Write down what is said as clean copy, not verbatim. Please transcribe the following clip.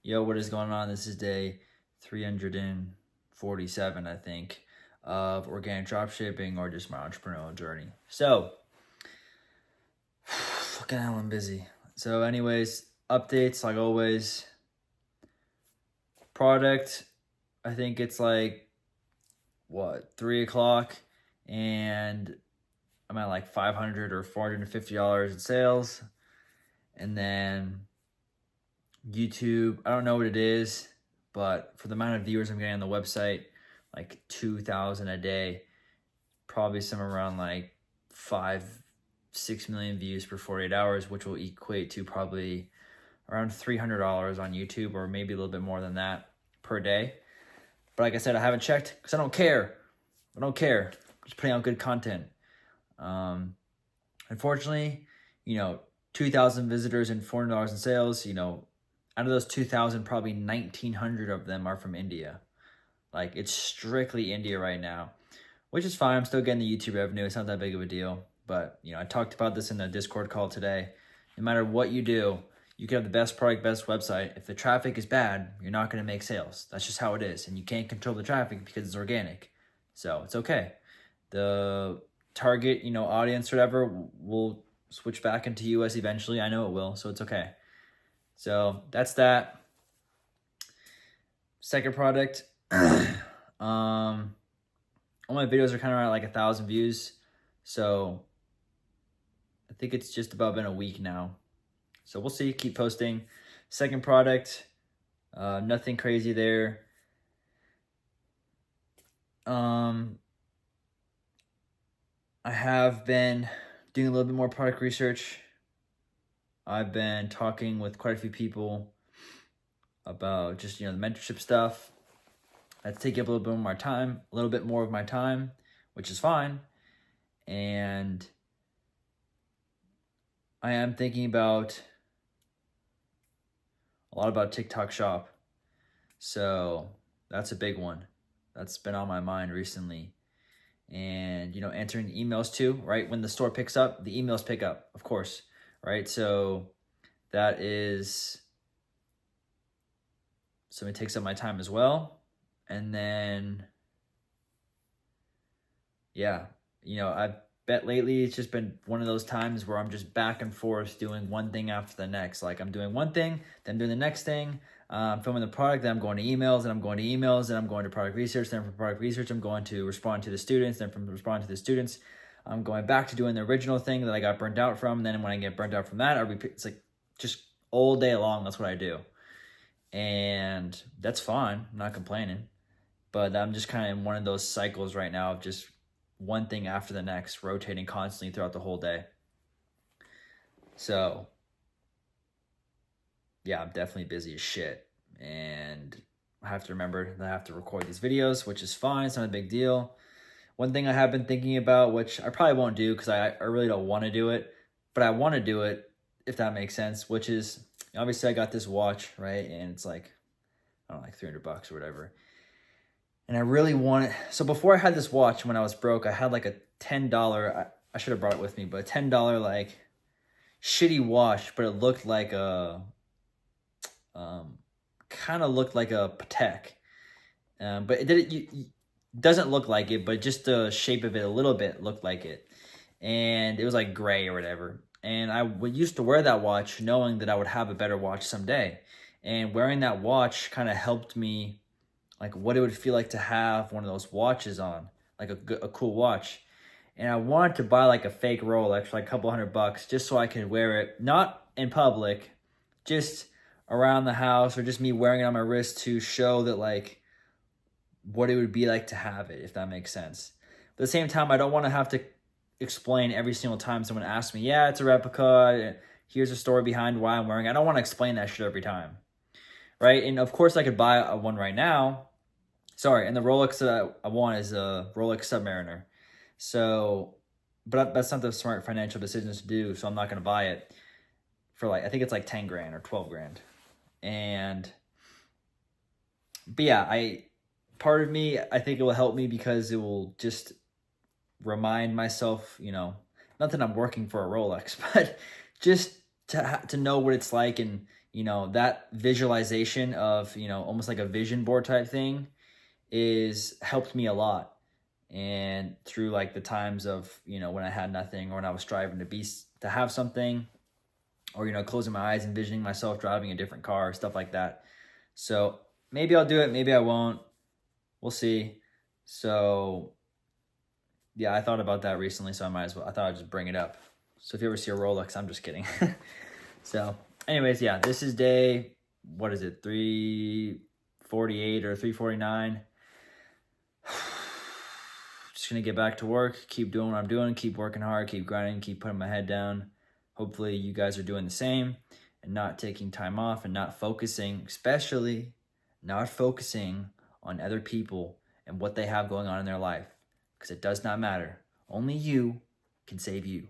Yo, what is going on? This is day 347, I think, of organic dropshipping or just my entrepreneurial journey. So, fucking hell, I'm busy. So, anyways, updates like always. Product, I think it's like, 3 o'clock, and I'm at like $500 or $450 in sales. And then YouTube, I don't know what it is, but for the amount of viewers I'm getting on the website, like 2,000 a day, probably somewhere around like 5-6 million views per 48 hours, which will equate to probably around $300 on YouTube, or maybe a little bit more than that per day. But like I said, I haven't checked because I don't care. I don't care. I'm just putting out good content. Unfortunately, 2,000 visitors and $400 in sales, out of those 2,000, probably 1,900 of them are from India. Like, it's strictly India right now, which is fine. I'm still getting the YouTube revenue. It's not that big of a deal. But, I talked about this in the Discord call today. No matter what you do, you can have the best product, best website. If the traffic is bad, you're not going to make sales. That's just how it is. And you can't control the traffic because it's organic. So it's okay. The target, audience or whatever will switch back into US eventually. I know it will, so it's okay. So that's that. Second product. All my videos are kind of around like 1,000 views. So I think it's just about been a week now. So we'll see. Keep posting. Second product. Nothing crazy there. I have been doing a little bit more product research. I've been talking with quite a few people about just, the mentorship stuff. That's taking up a little bit more of my time, which is fine. And I am thinking a lot about TikTok Shop. So that's a big one. That's been on my mind recently. And, answering emails too, right? When the store picks up, the emails pick up, of course, right? So that is something that takes up my time as well. And then, yeah, I bet lately it's just been one of those times where I'm just back and forth doing one thing after the next. Like, I'm doing one thing, then I'm doing the next thing. I'm filming the product, then I'm going to emails, then I'm going to emails, then I'm going to product research, then from product research, I'm going to respond to the students, then from respond to the students, I'm going back to doing the original thing that I got burnt out from. And then when I get burnt out from that, it's like just all day long. That's what I do. And that's fine. I'm not complaining. But I'm just kind of in one of those cycles right now of just one thing after the next, rotating constantly throughout the whole day. So, yeah, I'm definitely busy as shit. And I have to remember that I have to record these videos, which is fine. It's not a big deal. One thing I have been thinking about, which I probably won't do because I really don't want to do it, but I want to do it, if that makes sense, which is, obviously I got this watch, right? And it's like, I don't know, like $300 or whatever. And I really want it. So before I had this watch, when I was broke, I had like a $10, I should have brought it with me, but a $10 like shitty watch, but it looked like kind of looked like a Patek. But it doesn't look like it, but just the shape of it a little bit looked like it. And it was like gray or whatever. And I used to wear that watch knowing that I would have a better watch someday. And wearing that watch kind of helped me, like, what it would feel like to have one of those watches on, like a cool watch. And I wanted to buy like a fake Rolex for like a couple $100 just so I could wear it, not in public, just around the house, or just me wearing it on my wrist to show that, like, what it would be like to have it, if that makes sense. But at the same time, I don't want to have to explain every single time someone asks me, yeah, it's a replica, here's a story behind why I'm wearing it. I don't want to explain that shit every time, right? And of course I could buy one right now. Sorry, and the Rolex that I want is a Rolex Submariner. So, but that's not the smart financial decisions to do, so I'm not going to buy it for, like, I think it's like 10 grand or 12 grand. But yeah, part of me, I think it will help me because it will just remind myself, not that I'm working for a Rolex, but just to know what it's like, and that visualization of, almost like a vision board type thing is helped me a lot. And through like the times of, when I had nothing, or when I was striving to have something, or, closing my eyes, envisioning myself driving a different car, stuff like that. So maybe I'll do it, maybe I won't. We'll see. So yeah, I thought about that recently, so I thought I'd just bring it up. So if you ever see a Rolex, I'm just kidding. So anyways, yeah, this is day, what is it, 348 or 349. Just gonna get back to work, keep doing what I'm doing, keep working hard, keep grinding, keep putting my head down. Hopefully you guys are doing the same and not taking time off and not focusing, especially not focusing on other people and what they have going on in their life, because it does not matter. Only you can save you.